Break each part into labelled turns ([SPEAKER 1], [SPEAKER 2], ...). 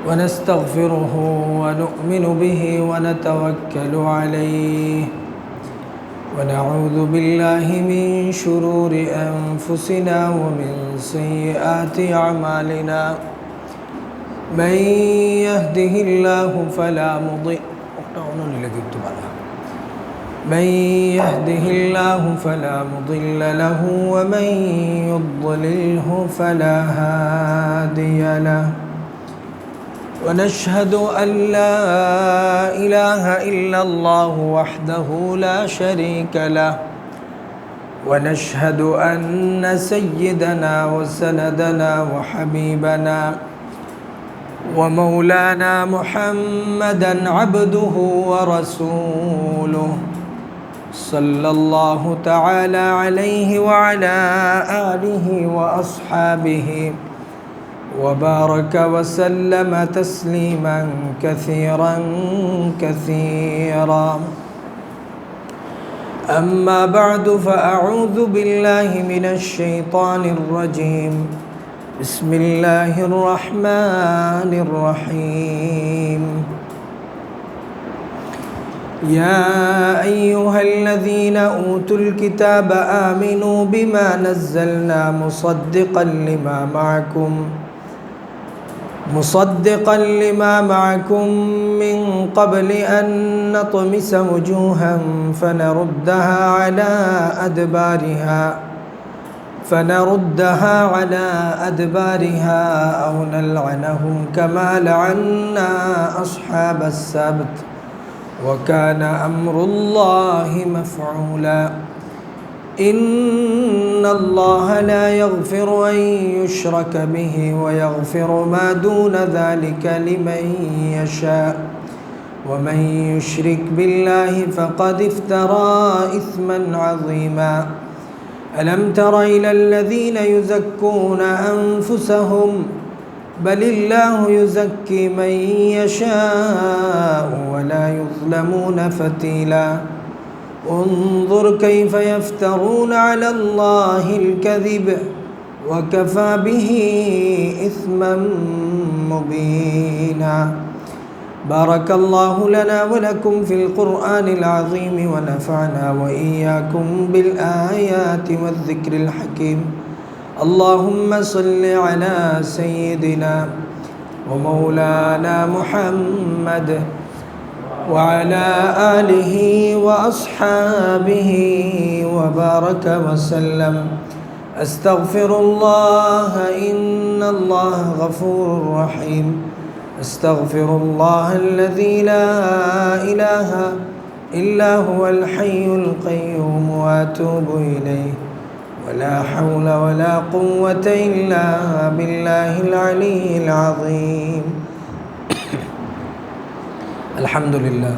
[SPEAKER 1] ونستغفره ونؤمن به ونتوكل عليه ونعوذ بالله من شرور أنفسنا ومن سيئات أعمالنا من يهده الله فلا مضل له ومن يضلله فلا هادي له ونشهد أن لا إله إلا الله وحده لا شريك له ونشهد أن سيدنا وسندنا وحبيبنا ومولانا محمدا عبده ورسوله صلى الله تعالى عليه وعلى آله وأصحابه وبارك وسلم تسليما كثيرا كثيرا. أما بعد فأعوذ بالله من الشيطان الرجيم. بسم الله الرحمن الرحيم. يا أيها الذين أوتوا الكتاب آمنوا بما نزلنا مصدقا لما معكم من قبل أن نطمس وجوها فنردها على أدبارها أو نلعنهم كما لعنا أصحاب السبت وكان أمر الله مفعولا. إن الله لا يغفر أن يشرك به ويغفر ما دون ذلك لمن يشاء ومن يشرك بالله فقد افترى إثما عظيما. ألم تر إلى الذين يزكون أنفسهم بل الله يزكي من يشاء ولا يظلمون فتيلا. انظر كيف يفترون على الله الكذب وكفى به إثما مبينا. بارك الله لنا ولكم في القرآن العظيم ونفعنا وإياكم بالآيات والذكر الحكيم. اللهم صل على سيدنا ومولانا محمد وعلى آله وأصحابه وبارك وسلم. أستغفر الله إن الله غفور رحيم. أستغفر الله الذي لا إله إلا هو الحي القيوم وأتوب إليه ولا حول ولا قوة إلا بالله العلي العظيم. আলহামদুলিল্লাহ,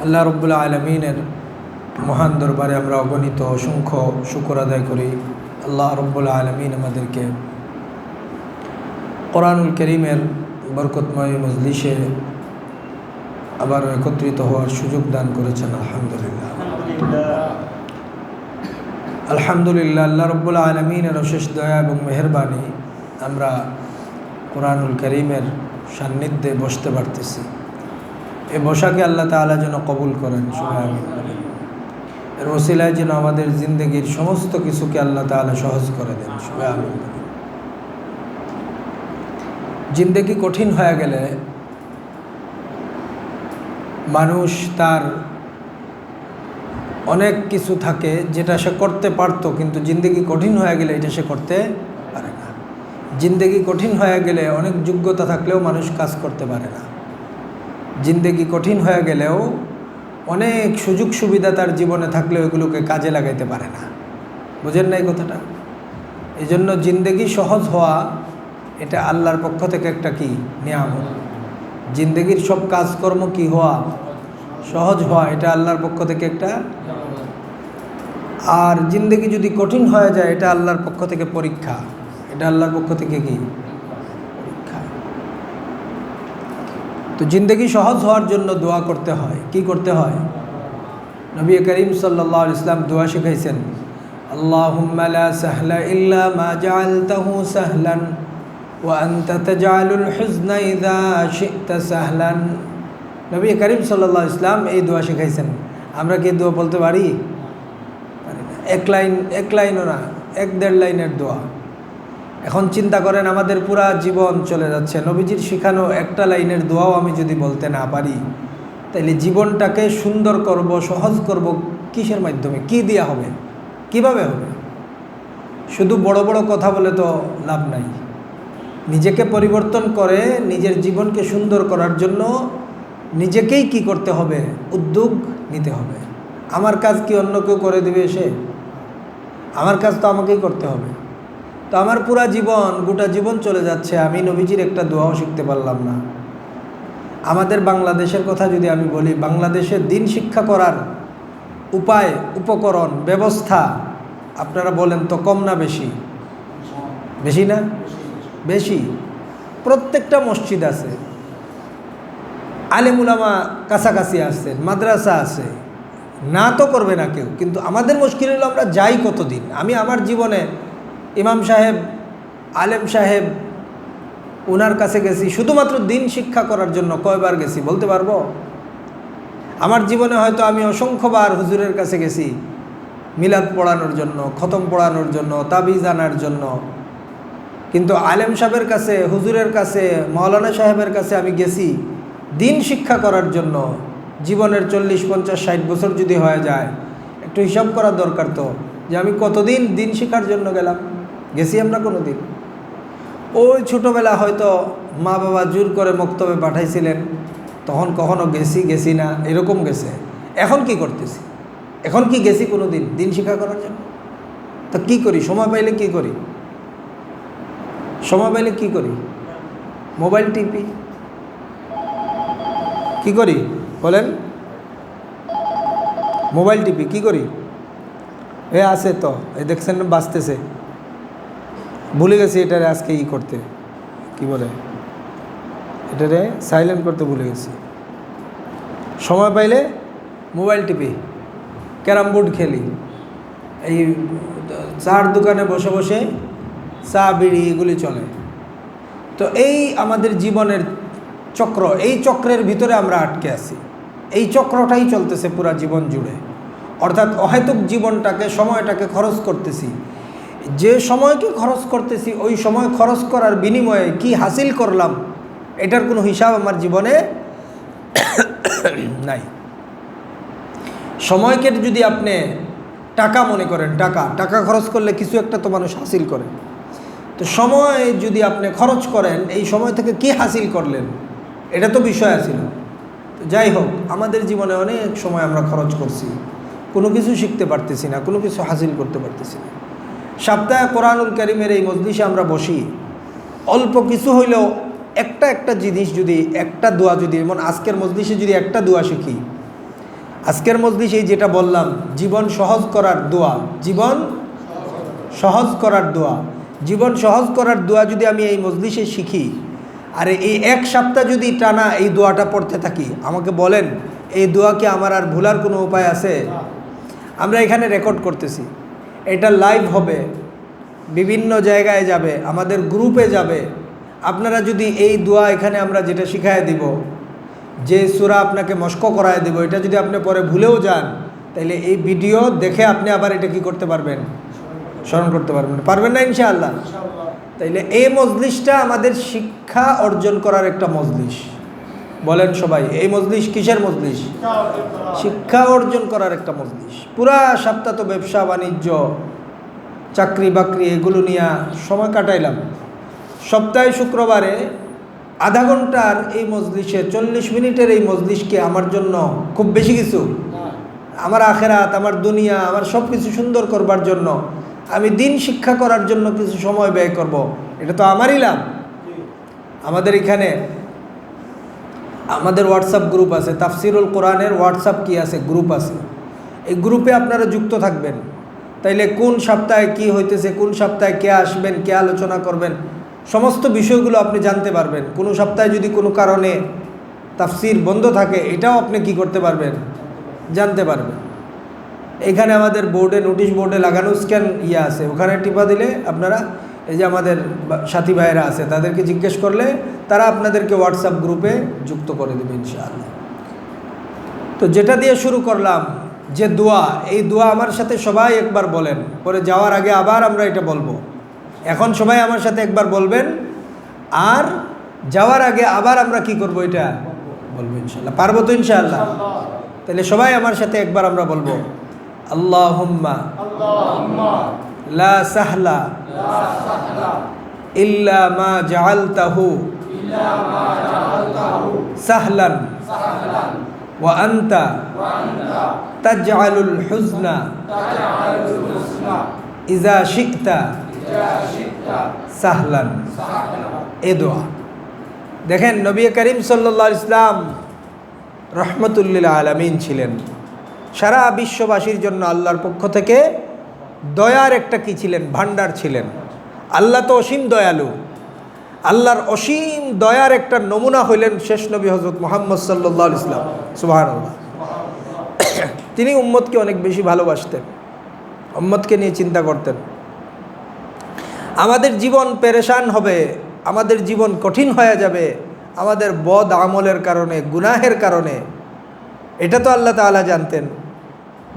[SPEAKER 1] আল্লাহ রব্বুল আলমিনের মহান দরবারে আমরা অগণিত অসংখ্য শুকর আদায় করি। আল্লাহ রব্বুল আলমিন আমাদেরকে কোরআনুল কারীমের বরকতময় মজলিসে আবার একত্রিত হওয়ার সুযোগ দান করেছেন। আলহামদুলিল্লাহ আলহামদুলিল্লাহ। আল্লাহ রব্বুল আলমিনের অশেষ দয়া এবং মেহেরবানি আমরা কোরআনুল কারীমের সান্নিধ্যে বসতে পারতেছি। এই বসাকে আল্লাহ তাআলা যেন কবুল করেন, সুবহানাল্লাহ। এর ওসিলায় যেন আমাদের জিন্দগির সমস্ত কিছুকে আল্লাহ তাআলা সহজ করে দেন, সুবহানাল্লাহ। জিন্দগি কঠিন হয়ে গেলে মানুষ তার অনেক কিছু থাকে যেটা সে করতে পারতো, কিন্তু জিন্দগি কঠিন হয়ে গেলে এটা সে করতে পারে না। জিন্দগি কঠিন হয়ে গেলে অনেক যোগ্যতা থাকলেও মানুষ কাজ করতে পারে না। জিন্দগি কঠিন হয়ে গেলেও অনেক সুযোগ সুবিধা তার জীবনে থাকলেও এগুলোকে কাজে লাগাইতে পারে না। বুঝেন না এই কথাটা? এই জন্য জিন্দগি সহজ হওয়া এটা আল্লাহর পক্ষ থেকে একটা কি নিয়ামত। জিন্দগির সব কাজকর্ম কি হওয়া, সহজ হওয়া, এটা আল্লাহর পক্ষ থেকে একটা। আর জিন্দগি যদি কঠিন হয়ে যায় এটা আল্লাহর পক্ষ থেকে পরীক্ষা, এটা আল্লাহর পক্ষ থেকে কি পরীক্ষা। তো জিন্দগি সহজ হওয়ার জন্য দোয়া করতে হয়। কি করতে হয়? নবী করিম সাল্লাল্লাহু আলাইহি ওয়াসাল্লাম দোয়া শিখাইছেন, আল্লাহুম্মা লা সাহলা ইল্লা মা জাআলতাহু সাহলান وأنت تجعل الحزن إذا شئت سهلا। নবী করিম সাল্লাল্লাহু আলাইহি ওয়াসাল্লাম এই দোয়া শিখাইছেন। আমরা কি দোয়া বলতে পারি? পারি না। এক লাইনও না, 1-1.5 লাইনের দোয়া। এখন চিন্তা করেন, আমাদের পুরা জীবন চলে যাচ্ছে, নবীজির শিখানো একটা লাইনের দোয়াও আমি যদি বলতে না পারি, তাইলে জীবনটাকে সুন্দর করব, সহজ করব কিসের মাধ্যমে? কি দিয়া হবে? কিভাবে হবে? শুধু বড় বড় কথা বলে তো লাভ নাই। নিজেকে পরিবর্তন করে নিজের জীবনকে সুন্দর করার জন্য নিজেকেই কি করতে হবে? উদ্যোগ নিতে হবে। আমার কাজ কি অন্য কেউ করে দেবে এসে? আমার কাজ তো আমাকেই করতে হবে। তো আমার পুরা জীবন, গোটা জীবন চলে যাচ্ছে, আমি নবীজির একটা দোয়াও শিখতে পারলাম না। আমাদের বাংলাদেশের কথা যদি আমি বলি, বাংলাদেশে দিন শিক্ষা করার উপায়, উপকরণ, ব্যবস্থা আপনারা বলেন তো কম না বেশি? বেশি না? বেশি। প্রত্যেকটা মসজিদ আছে, আলেম উলামা কাছাকাছি আসছেন, মাদ্রাসা আছে, না তো করবে না কেউ। কিন্তু আমাদের মুশকিল হলো আমরা যাই কতদিন। আমি আমার জীবনে ইমাম সাহেব, আলেম সাহেব, ওনার কাছে গেছি শুধুমাত্র দিন শিক্ষা করার জন্য। কয়বার গেছি বলতে পারবো? আমার জীবনে হয়তো আমি অসংখ্যবার হুজুরের কাছে গেছি মিলাদ পড়ানোর জন্য, খতম পড়ানোর জন্য, তাবিজ আনার জন্য। কিন্তু আলেম সাহেবের কাছে, হুজুরের কাছে, মাওলানা সাহেবের কাছে আমি গেছি দিন শিক্ষা করার জন্য। জীবনের 40, 50, 60 বছর যদি হয়ে যায়, একটু হিসাব করা দরকার তো, যে আমি কতদিন দিন শিক্ষার জন্য গেলাম। গেছি আমরা কোনো দিন? ওই ছোটোবেলা হয়তো মা বাবা জোর করে মক্তবে পাঠাইছিলেন, তখন কখনো গেছি না, এরকম গেছে। এখন কি করতেছি? এখন কি গেছি কোনো দিন দিন শিক্ষা করার জন্য? তো কী করি? সময় পাইলে কি করি? সময় পাইলে কি করি? মোবাইল টিপি। কি করি বলেন? মোবাইল টিপি। কি করি? এ আছে তো, এই দেখছেন বাঁচতেছে, ভুলে গেছি এটারে আজকে করতে, কি বলে এটারে সাইলেন্ট করতে ভুলে গেছি। সময় পাইলে মোবাইল টিপি, ক্যারাম বোর্ড খেলি, এই চার দোকানে বসে বসে চা বিড়ি এগুলি চলে। তো এই আমাদের জীবনের চক্র, এই চক্রের ভিতরে আমরা আটকে আছি। এই চক্রটাই চলতেছে পুরা জীবন জুড়ে। অর্থাৎ অহেতুক জীবনটাকে, সময়টাকে খরচ করতেছি। যে সময়কে খরচ করতেছি, ওই সময় খরচ করার বিনিময়ে কি হাসিল করলাম, এটার কোনো হিসাব আমার জীবনে নাই। সময়কে যদি আপনি টাকা মনে করেন, টাকা খরচ করলে কিছু একটা তো মানুষ হাসিল করে। তো সময় যদি আপনি খরচ করেন, এই সময় থেকে কি হাসিল করলেন, এটা তো বিষয় আছিল। তো যাই হোক, আমাদের জীবনে অনেক সময় আমরা খরচ করছি, কোনো কিছু শিখতে পারতেছি না, কোনো কিছু হাসিল করতে পারতেছি না। সপ্তাহে কোরআনুল কারীমের এই মজলিসে আমরা বসি, অল্প কিছু হইলেও একটা জিনিস যদি, একটা দোয়া যদি, যেমন আজকের মজলিসে যদি একটা দোয়া শিখি, আজকের মজলিসে যেটা বললাম জীবন সহজ করার দোয়া, জীবন সহজ করার দোয়া, জীবন সহজ করার দোয়া যদি আমি এই মজলিসে শিখি, আর এই এক সপ্তাহ যদি টানা এই দোয়াটা পড়তে থাকি, আমাকে বলেন এই দোয়া কি আমার আর ভুলার কোনো উপায় আছে? আমরা এখানে রেকর্ড করতেছি, এটা লাইভ হবে, বিভিন্ন জায়গায় যাবে, আমাদের গ্রুপে যাবে। আপনারা যদি এই দোয়া এখানে আমরা যেটা শিখায় দিব, যে সূরা আপনাকে মস্ক করায় দেব, এটা যদি আপনি পরে ভুলেও যান, তাহলে এই ভিডিও দেখে আপনি আবার এটা কি করতে পারবেন? স্মরণ করতে পারবেন। পারবেন না ইনশাআল্লাহ? তাইলে এই মজলিসটা আমাদের শিক্ষা অর্জন করার একটা মজলিস। বলেন সবাই, এই মজলিস কিসের মজলিস? শিক্ষা অর্জন করার একটা মজলিস। পুরা সপ্তাহ তো ব্যবসা বাণিজ্য, চাকরি বাকরি এগুলো নিয়ে সময় কাটাইলাম। সপ্তাহে শুক্রবারে আধা ঘন্টার এই মজলিসে, 40 মিনিটের এই মজলিসকে আমার জন্য খুব বেশি কিছু, আমার আখেরাত, আমার দুনিয়া, আমার সব কিছু সুন্দর করবার জন্য, আমি দিন শিক্ষা করার জন্য কিছু সময় ব্যয় করব, এটা তো আমারই লাভ। আমাদের এখানে আমাদের হোয়াটসঅ্যাপ গ্রুপ আছে, তাফসিরুল কোরআনের হোয়াটসঅ্যাপ কি আছে, গ্রুপ আছে। এই গ্রুপে আপনারা যুক্ত থাকবেন, তাইলে কোন সপ্তাহে কি হইতেছে, কোন সপ্তাহে কে আসবেন, কে আলোচনা করবেন, সমস্ত বিষয়গুলো আপনি জানতে পারবেন। কোনো সপ্তাহে যদি কোনো কারণে তাফসির বন্ধ থাকে, এটাও আপনি কি করতে পারবেন? জানতে পারবেন। এখানে আমাদের বোর্ডে, নোটিশ বোর্ডে লাগানো স্ক্যান আছে, ওখানে টিপা দিলে আপনারা এই যে আমাদের সাথী ভাইয়েরা আছে তাদেরকে জিজ্ঞেস করলে তারা আপনাদেরকে হোয়াটসঅ্যাপ গ্রুপে যুক্ত করে দেবে ইনশাআল্লাহ। তো যেটা দিয়ে শুরু করলাম যে দোয়া, এই দোয়া আমার সাথে সবাই একবার বলেন, পরে যাওয়ার আগে আবার আমরা এটা বলবো। এখন সবাই আমার সাথে একবার বলবেন, আর যাওয়ার আগে আবার আমরা কি করব এটা বলবো ইনশাআল্লাহ। পারবো তো ইনশাআল্লাহ? তাহলে সবাই আমার সাথে একবার আমরা বলবো, আল্লাহুম্মা লা সাহলা ইল্লা মা জাআলতাহু সাহলান ওয়া আনতা তাজআলুল হুজনা ইযা শি'তা সাহলান। এ দোয়া দেখেন, নবী করিম সাল্লাল্লাহু আলাইহি ইসলাম রহমতুল্লিল আলামিন ছিলেন, সারা বিশ্ববাসীর জন্য আল্লাহর পক্ষ থেকে দয়ার একটা কি ছিলেন, ভান্ডার ছিলেন। আল্লাহ তো অসীম দয়ালু, আল্লাহর অসীম দয়ার একটা নমুনা হইলেন শেষ নবী হযরত মুহাম্মদ সাল্লাল্লাহু আলাইহি ইসলাম। সুবহানাল্লাহ। তিনি উম্মতকে অনেক বেশি ভালোবাসতেন, উম্মতকে নিয়ে চিন্তা করতেন। আমাদের জীবন পেরেশান হবে, আমাদের জীবন কঠিন হয়ে যাবে আমাদের বদ আমলের কারণে, গুনাহের কারণে, এটা তো আল্লাহ তাআলা জানতেন।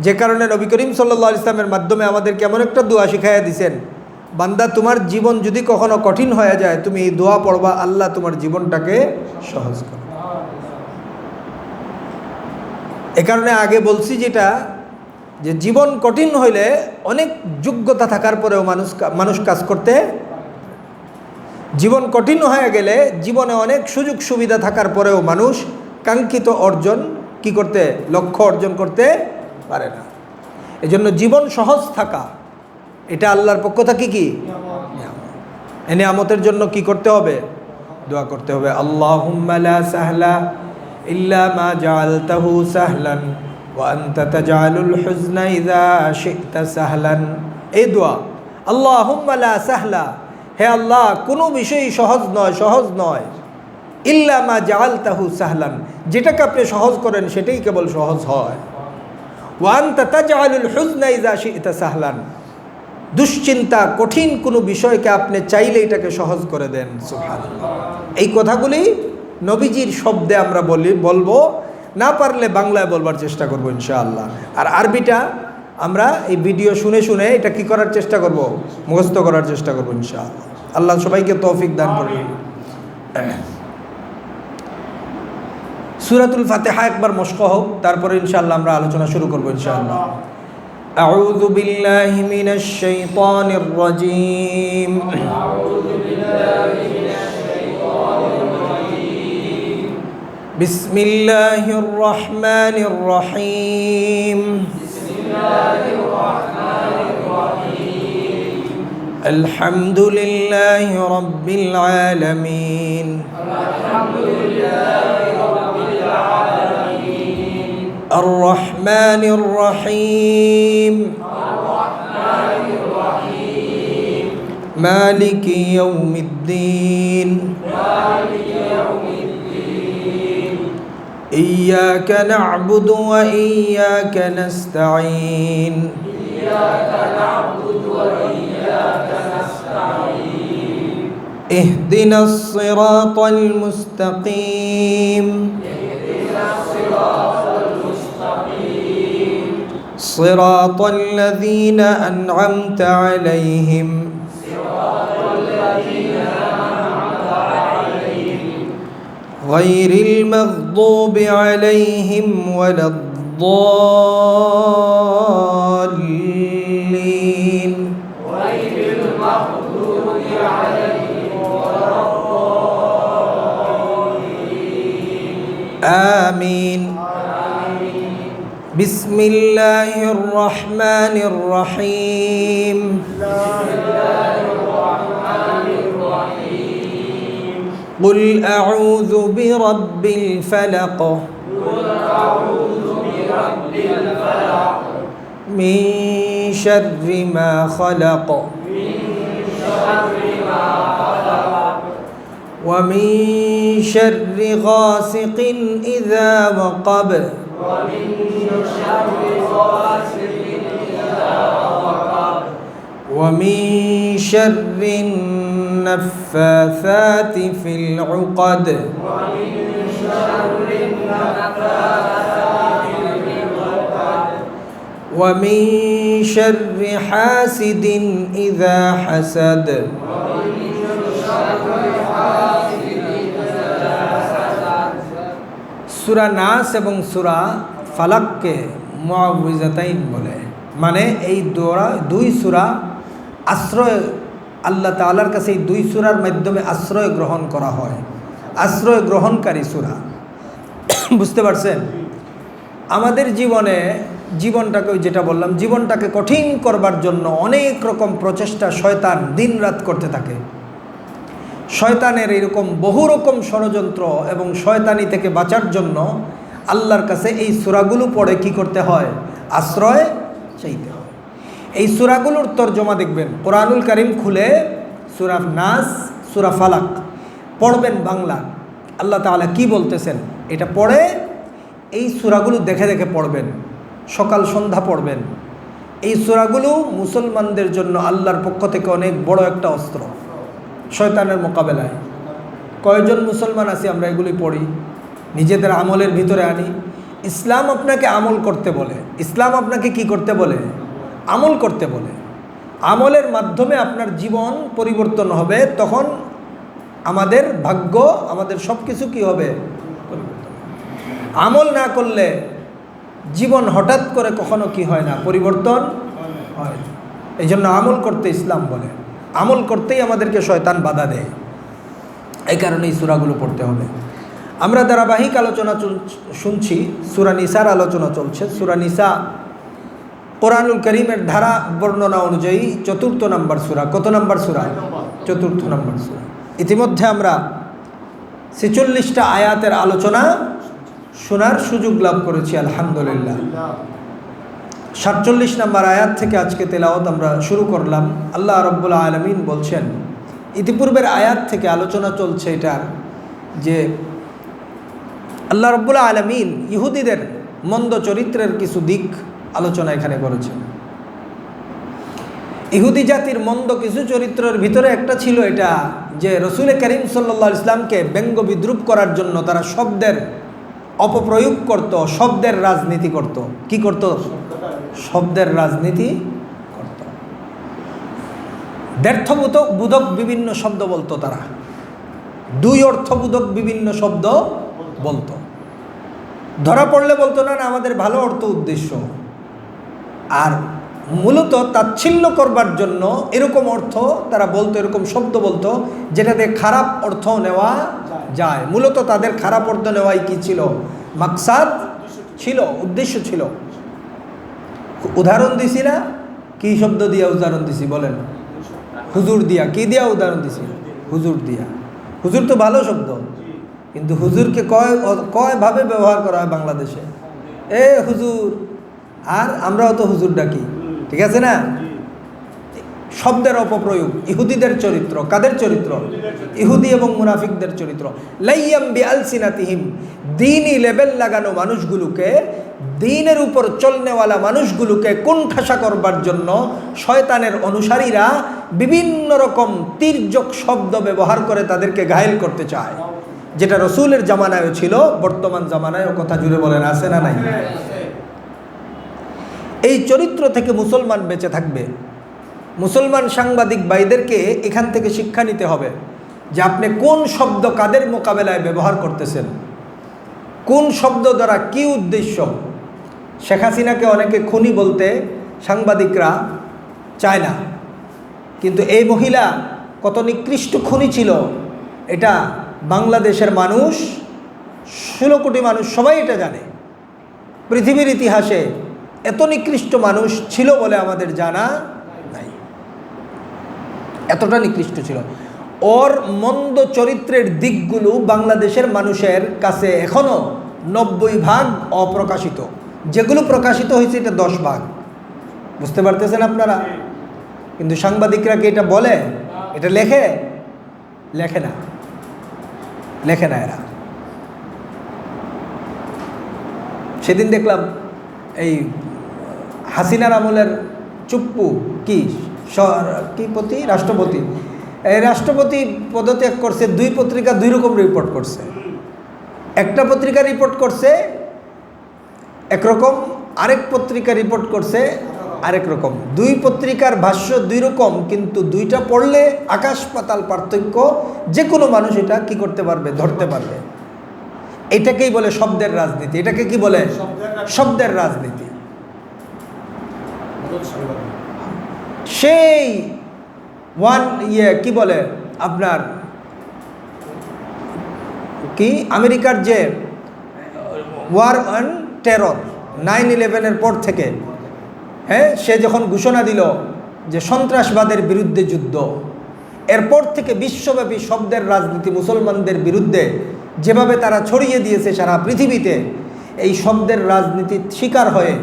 [SPEAKER 1] যে কারণে নবী করিম সাল্লাল্লাহু আলাইহি ইসলামের মাধ্যমে আমাদেরকে এমন একটা দোয়া শিখাইয়া দিয়েছেন, বান্দা তোমার জীবন যদি কখনো কঠিন হয়ে যায় তুমি এই দোয়া পড়বা, আল্লাহ তোমার জীবনটাকে সহজ করবে। এ কারণে আগে বলছি যেটা, যে জীবন কঠিন হইলে অনেক যোগ্যতা থাকার পরেও মানুষ কাজ করতে, জীবন কঠিন হয়ে গেলে জীবনে অনেক সুযোগ সুবিধা থাকার পরেও মানুষ কাঙ্ক্ষিত অর্জন কি করতে, লক্ষ্য অর্জন করতে পারে না। এজন্য জীবন সহজ থাকা এটা আল্লাহর পক্ষ থেকে কি এই নিয়ামতের জন্য কি করতে হবে, দোয়া করতে হবে। আল্লাহুম্মা লা সাহলা ইল্লা মা জাআলতাহু সাহলান ওয়া আনতা তাজআলুল হুজনা ইযা শি'তা সাহলান। এই দোয়া, আল্লাহুম্মা লা সাহলা, হে আল্লাহ কোনো বিষয়ই সহজ নয়, সহজ নয়, ইল্লা মা জাআলতাহু সাহলান, যেটাকে আপনি সহজ করেন সেটাই কেবল সহজ হয়। ওয়া আনতা তাজআলুল হুজনা ইযা শি'তা সাহলান, দুশ্চিন্তা কঠিন কোনো বিষয়কে আপনি চাইলে এটাকে সহজ করে দেন। সুবহানাল্লাহ। এই কথাগুলি নবীজির শব্দে আমরা বলবো, না পারলে বাংলায় বলবার চেষ্টা করবো ইনশাআল্লাহ। আর আরবিটা আমরা এই ভিডিও শুনে শুনে এটা কি করার চেষ্টা করব, মুখস্থ করার চেষ্টা করবো ইনশাআল্লাহ। আল্লাহ সবাইকে তৌফিক দান করবেন। সূরাতুল ফাতিহা একবার মশক হোক, তারপরে ইনশাআল্লাহ আমরা আলোচনা শুরু করবো ইনশাআল্লাহ। আউযু বিল্লাহি মিনাশ শাইতানির রাজীম। বিসমিল্লাহির রহমানির রহিম। আলহামদুলিল্লাহি রাব্বিল আলামিন। আর রহমানির রহিম। মালিকি ইয়াউমিদ্দিন। إياك نعبد وإياك نستعين. اهدنا الصراط المستقيم. صراط الذين أنعمت عليهم غير المغضوب عليهم ولا الضالين. آمين. بسم الله الرحمن الرحيم. قل أعوذ برب الفلق. من شر ما خلق. ومن شر غاسق إذا وقب. ومن شر النفاثات في العقد ومن شر حاسد إذا حسد সূরা নাস এবং সূরা ফালাককে মুআউযিজাতাইন বলে, মানে এই দুই সূরা আশ্রয়, আল্লাহ তাআলার কাছে এই দুই সূরার মাধ্যমে আশ্রয় গ্রহণ করা হয়, আশ্রয় গ্রহণকারী সূরা। বুঝতে পারছেন? আমাদের জীবনটাকে যেটা বললাম, জীবনটাকে কঠিন করবার জন্য অনেক রকম প্রচেষ্টা শয়তান দিনরাত করতে থাকে। শয়তানের এরকম বহু রকম ষড়যন্ত্র এবং শয়তানি থেকে বাঁচার জন্য আল্লাহর কাছে এই সূরাগুলো পড়ে কি করতে হয়? আশ্রয় চাইতে হয়। এই সূরাগুলোর তরজমা দেখবেন, কোরআনুল কারীম খুলে সূরা নাস, সূরা ফালাক পড়বেন বাংলা, আল্লাহ তাআলা কি বলতেছেন এটা পড়ে এই সূরাগুলো দেখে দেখে পড়বেন, সকাল সন্ধ্যা পড়বেন। এই সূরাগুলো মুসলমানদের জন্য আল্লাহর পক্ষ থেকে অনেক বড় একটা অস্ত্র শয়তানের মোকাবেলায়। কয়জন মুসলমান আছি আমরা এগুলি পড়ি, নিজেদের আমলের ভিতরে আনি? ইসলাম আপনাকে আমল করতে বলে, ইসলাম আপনাকে কি করতে বলে? আমল করতে বলে। আমলের মাধ্যমে আপনার জীবন পরিবর্তন হবে, তখন আমাদের ভাগ্য, আমাদের সব কিছু কী হবে? পরিবর্তন। আমল না করলে জীবন হঠাৎ করে কখনো কি হয় না, পরিবর্তন হয় না। এই জন্য আমল করতে ইসলাম বলে, আমল করতেই আমাদেরকে শয়তান বাধা দেয়। এই কারণে এই সূরাগুলো পড়তে হবে। আমরা ধারাবাহিক আলোচনা শুনছি, সূরা নিসার আলোচনা চলছে। সূরা নিসা কোরআনুল কারীমের ধারা বর্ণনা অনুযায়ী ৪র্থ নম্বর সূরা। কত নম্বর সূরা? ৪র্থ নম্বর সূরা। ইতিমধ্যে আমরা ৪৬টা আয়াতের আলোচনা শোনার সুযোগ লাভ করেছি, আলহামদুলিল্লাহ। ৪৭ নম্বর আয়াত থেকে আজকে তেলাওয়াত আমরা শুরু করলাম। আল্লাহ রাব্বুল আলামিন বলছেন, ইতিপূর্বের আয়াত থেকে আলোচনা চলছে এটার যে আল্লাহ রাব্বুল আলামিন ইহুদিদের মন্দ চরিত্রের কিছু দিক আলোচনা এখানে করেছেন। ইহুদি জাতির মন্দ কিছু চরিত্রের ভিতরে একটা ছিল এটা যে রসুল করিম সাল্লাল্লাহু আলাইহি ওয়াসাল্লামকে ব্যঙ্গ বিদ্রুপ করার জন্য তারা শব্দের অপপ্রয়োগ করত, শব্দের রাজনীতি করত। কি করত? শব্দের রাজনীতি করত। দ্ব্যর্থবোধক বিভিন্ন শব্দ বলতো তারা, দুই অর্থবোধক বিভিন্ন শব্দ বলতো। ধরা পড়লে বলতো না না আমাদের ভালো অর্থ উদ্দেশ্য, আর মূলত তাচ্ছিল্য করবার জন্য এরকম অর্থ তারা বলতো, এরকম শব্দ বলতো যেটাতে খারাপ অর্থ নেওয়া যায়। মূলত তাদের খারাপ অর্থ নেওয়াই কি ছিল? মাকসাদ ছিল, উদ্দেশ্য ছিল। উদাহরণ দিছি না? কি শব্দ দিয়া উদাহরণ দিছি বলেন? হুজুর দিয়া। কি দিয়া উদাহরণ দিছি? হুজুর দিয়া। হুজুর তো ভালো শব্দ, কিন্তু হুজুরকে কয়ভাবে ব্যবহার করা হয় বাংলাদেশে? এ হুজুর, আর আমরাও তো হুজুর ডাকি, ঠিক আছে না? শব্দের অপপ্রয়োগ ইহুদিদের চরিত্র। কাদের চরিত্র? ইহুদি এবং মুনাফিকদের চরিত্র। লাইয়াম বিআলসিনাতিহিম, দ্বীনি লেবেল লাগানো মানুষগুলোকে, দ্বীনের উপর চলনেওয়ালা মানুষগুলোকে কুণ্ঠাসা করবার জন্য শয়তানের অনুসারীরা বিভিন্ন রকম তির্যক শব্দ ব্যবহার করে তাদেরকে ঘায়েল করতে চায়, যেটা রসুলের জামানায়ও ছিল, বর্তমান জামানায়ও। কথা জুড়ে বলেন, আছে না নাই? এই চরিত্র থেকে মুসলমান বেঁচে থাকবে। মুসলমান সাংবাদিক ভাইদেরকে এখান থেকে শিক্ষা নিতে হবে যে আপনি কোন শব্দ কাদের মোকাবেলায় ব্যবহার করতেছেন, কোন শব্দ দ্বারা কি উদ্দেশ্য। শেখ হাসিনাকে অনেকে খুনি বলতে সাংবাদিকরা চায় না, কিন্তু এই মহিলা কত নিকৃষ্ট খুনি ছিল এটা বাংলাদেশের মানুষ, 16 কোটি মানুষ সবাই এটা জানে। পৃথিবীর ইতিহাসে এত নিকৃষ্ট মানুষ ছিল বলে আমাদের জানা নাই, এতটা নিকৃষ্ট ছিল। ওর মন্দ চরিত্রের দিকগুলো বাংলাদেশের মানুষের কাছে এখনও 90% অপ্রকাশিত। যেগুলো প্রকাশিত হয়েছে এটা 10%। বুঝতে পারতেছেন আপনারা? কিন্তু সাংবাদিকরা কি এটা বলে? এটা লেখে? লেখে না, লেখে না এরা। সেদিন দেখলাম এই হাসিনার আমলের চুপ্পু কি রাষ্ট্রপতি, এই রাষ্ট্রপতি পদত্যাগ করছে, 2 পত্রিকা 2 রকম রিপোর্ট করছে। একটা পত্রিকা রিপোর্ট করছে একরকম, আরেক পত্রিকা রিপোর্ট করছে আরেক রকম। 2 পত্রিকার ভাষ্য 2 রকম, কিন্তু 2টা পড়লে আকাশ পাতাল পার্থক্য। যে কোনো মানুষ এটা কি করতে পারবে, ধরতে পারবে। এটাকেই বলে শব্দের রাজনীতি। এটাকে কি বলে? শব্দের রাজনীতি। সেই কি বলে আপনার কি আমেরিকার যে ওয়ার অন টেরর 9/11-এর পর থেকে, হ্যাঁ, সে যখন ঘোষণা দিল যে সন্ত্রাসবাদের বিরুদ্ধে যুদ্ধ, এরপর থেকে বিশ্বব্যাপী শব্দের রাজনীতি মুসলমানদের বিরুদ্ধে যেভাবে তারা ছড়িয়ে দিয়েছে সারা পৃথিবীতে, এই শব্দের রাজনীতির শিকার হয়ে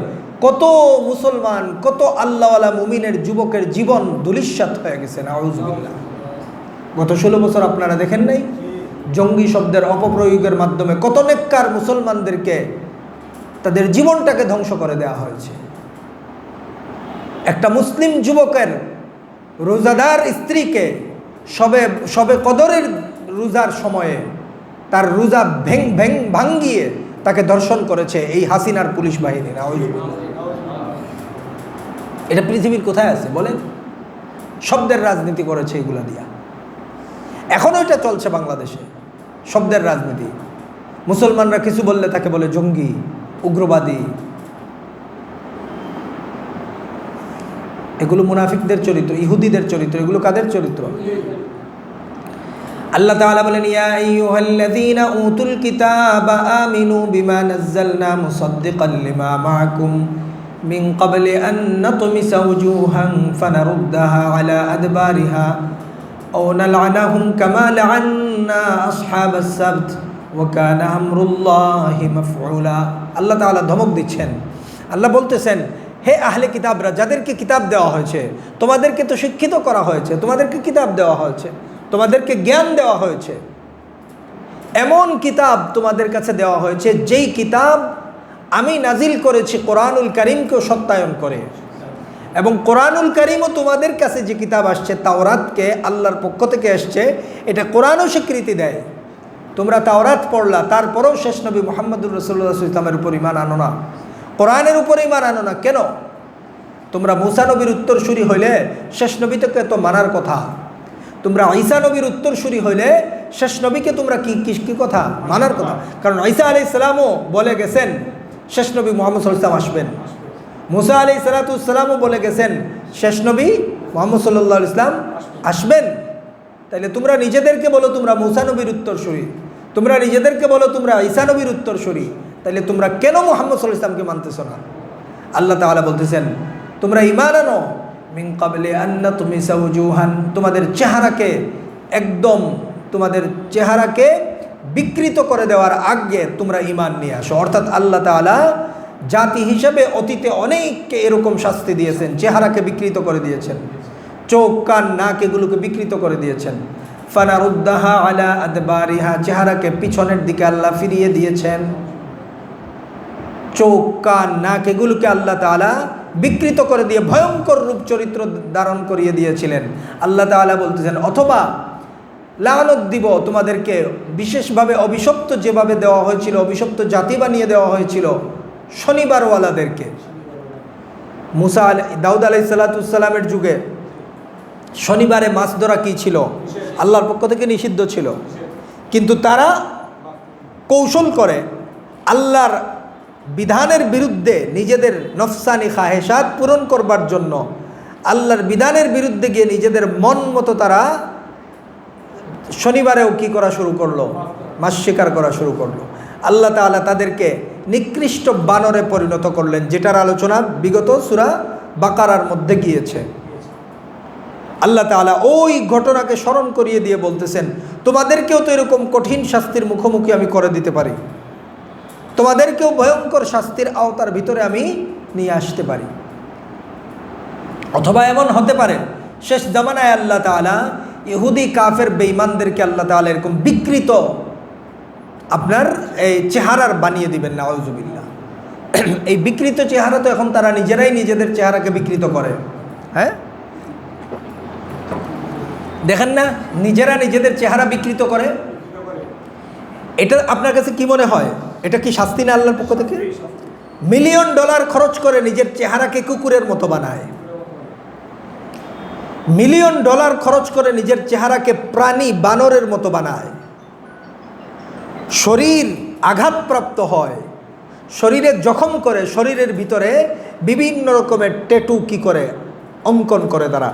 [SPEAKER 1] কত মুসলমান, কত আল্লাহওয়ালা মুমিনের যুবকের জীবন ধূলিসাৎ হয়ে গেছে। নাউযুবিল্লাহ। গত 16 বছর আপনারা দেখেন নাই? জঙ্গি শব্দের অপপ্রয়োগের মাধ্যমে কত নেককার মুসলমানদেরকে তাদের জীবনটাকে ধ্বংস করে দেওয়া হয়েছে। একটা মুসলিম যুবকের রোজাদার স্ত্রীকে সবে কদরের রোজার সময়ে তার রোজা ভাঙ্গিয়ে তাকে ধর্ষণ করেছে এই হাসিনার পুলিশ বাহিনী। এটা পৃথিবীর কোথায় আছে বলেন? শব্দের রাজনীতি করেছে এগুলা দিয়া। এখনও এটা চলছে বাংলাদেশে, শব্দের রাজনীতি। মুসলমানরা কিছু বললে তাকে বলে জঙ্গি, উগ্রবাদী। এগুলো মুনাফিকদের চরিত্র, ইহুদিদের চরিত্র। এগুলো কাদের চরিত্র? আল্লাহ তাআলা বলেন, ইয়া আইয়ুহাল্লাযীনা উতুল কিতাবা আমিনু বিমা নাযালনা মুসাদ্দিকাল লিমা মাআকুম মিন ক্বাবলি আন নাতমিসা ওয়ুজুহান ফানারুদ্দাহা আলা আদবারিহা আও নালআনাহুম কামা লাআন্না আসহাবাস সাবত ওয়া কানা আমরুল্লাহি মাফউলা। আল্লাহ তাআলা ধমক দিচ্ছেন। আল্লাহ বলতেছেন, হে আহলে কিতাবরা, যাদেরকে কিতাব দেওয়া হয়েছে, তোমাদেরকে তো শিক্ষিত করা হয়েছে, তোমাদেরকে কিতাব দেওয়া হয়েছে, তোমাদেরকে জ্ঞান দেওয়া হয়েছে। এমন কিতাব তোমাদের কাছে দেওয়া হয়েছে যেই কিতাব আমি নাজিল করেছি কোরআনুল কারীমকেও সত্যায়ন করে। এবং কোরআনুল কারীমও তোমাদের কাছে যে কিতাব আসছে, তাওরাতকে আল্লাহর পক্ষ থেকে আসছে, এটা কোরআনও স্বীকৃতি দেয়। তোমরা তাওরাত পড়লা, তারপরেও শেষ নবী মুহাম্মদুর রাসূলুল্লাহ সাল্লাল্লাহু আলাইহি ওয়াসাল্লামের উপর ঈমান আনো না, কোরআনের উপর ঈমান আনো না। কেন? তোমরা মুসা নবীর উত্তরসূরি হইলে শেষ নবীকে তো মানার কথা। তোমরা ঈসা নবীর উত্তরসূরি হইলে শেষ নবীকে তোমরা কি কথা মানার কথা। কারণ ঈসা আলাইহিস সালামও বলে গেছেন শেষ নবী মুহাম্মদ সাল্লাল্লাহু আলাইহি ওয়াসাল্লাম আসবেন। মুসা আলাইহিস সালামও বলে গেছেন শেষ নবী মুহাম্মদ সাল্লাল্লাহু আলাইহি ওয়াসাল্লাম আসবেন। তাইলে তোমরা নিজেদেরকে বলো তোমরা মুসা নবীর উত্তরসূরি, তোমরা নিজেদেরকে বলো তোমরা ঈসা নবীর উত্তরসূরি, তাইলে তোমরা কেন মুহাম্মদ সাল্লাল্লাহু আলাইহি ওয়াসাল্লামকে মানতেছো না? আল্লাহ তাআলা বলতেছেন, তোমরা ঈমান আনো মিন ক্বাবলি আন নাতমিসা ওয়ুজুহান, তোমাদের চেহারাকে একদম তোমাদের চেহারাকে বিকৃত করে দেওয়ার আগে তোমরা ঈমান নিয়ে আসো। অর্থাৎ আল্লাহ তাআলা জাতি হিসেবে অতীতে অনেককে এরকম শাস্তি দিয়েছেন, চেহারাকে বিকৃত করে দিয়েছেন, চোখ কান নাক এগুলোকে বিকৃত করে দিয়েছেন। ফানারুদ্দাহা আলা আদবারিহা, চেহারাকে পিছনের দিকে আল্লাহ ফিরিয়ে দিয়েছেন। চোখ কান নাক এগুলোকে আল্লাহ তাআলা বিকৃত করে দিয়ে ভয়ঙ্কর রূপ চরিত্র ধারণ করিয়ে দিয়েছিলেন। আল্লাহ তাআলা বলতেছেন, অথবা লানত দিব তোমাদেরকে বিশেষভাবে অভিশপ্ত যেভাবে দেওয়া হয়েছিল, অভিশপ্ত জাতি বানিয়ে দেওয়া হয়েছিল শনিবারওয়ালাদেরকে। দাউদ আলাইহিস সালামের যুগে শনিবারে মাছ ধরা কী ছিল? আল্লাহর পক্ষ থেকে নিষিদ্ধ ছিল, কিন্তু তারা কৌশল করে আল্লাহর বিধানের বিরুদ্ধে নিজেদের নফসানি খাহেসাত পূরণ করবার জন্য আল্লাহর বিধানের বিরুদ্ধে গিয়ে নিজেদের মন মতো তারা শনিবারেও কি করা শুরু করলো? মাছ শিকার করা শুরু করলো। আল্লাহ তাআলা তাদেরকে নিকৃষ্ট বানরে পরিণত করলেন, যেটার আলোচনা বিগত সূরা বাকারার মধ্যে গিয়েছে। আল্লাহ তাআলা ওই ঘটনাকে স্মরণ করিয়ে দিয়ে বলতেছেন, তোমাদেরকেও তো এরকম কঠিন শাস্তির মুখোমুখি আমি করে দিতে পারি, তোমাদেরকেও ভয়ঙ্কর শাস্তির আওতার ভিতরে আমি নিয়ে আসতে পারি। অথবা এমন হতে পারে শেষ জামানায় আল্লাহ তাআলা ইহুদি কাফের বেঈমানদেরকে আল্লাহ তাআলা এরকম বিকৃত আপনার এই চেহারার বানিয়ে দিবেন। নাউযুবিল্লাহ। এই বিকৃত চেহারা তো এখন তারা নিজেরাই নিজেদের চেহারাকে বিকৃত করে। হ্যাঁ, দেখেন না, নিজেরা নিজেদের চেহারা বিকৃত করে। এটা আপনার কাছে কি মনে হয়, এটা কি শাস্তি না আল্লাহর পক্ষ থেকে? মিলিয়ন ডলার খরচ করে নিজের চেহারাকে কুকুরের মতো বানায়, মিলিয়ন ডলার খরচ করে নিজের চেহারাকে প্রাণী বানরের মতো বানায়। শরীর আঘাতপ্রাপ্ত হয়, শরীরে জখম করে, শরীরের ভিতরে বিভিন্ন রকমের ট্যাটু কি করে অঙ্কন করে তারা,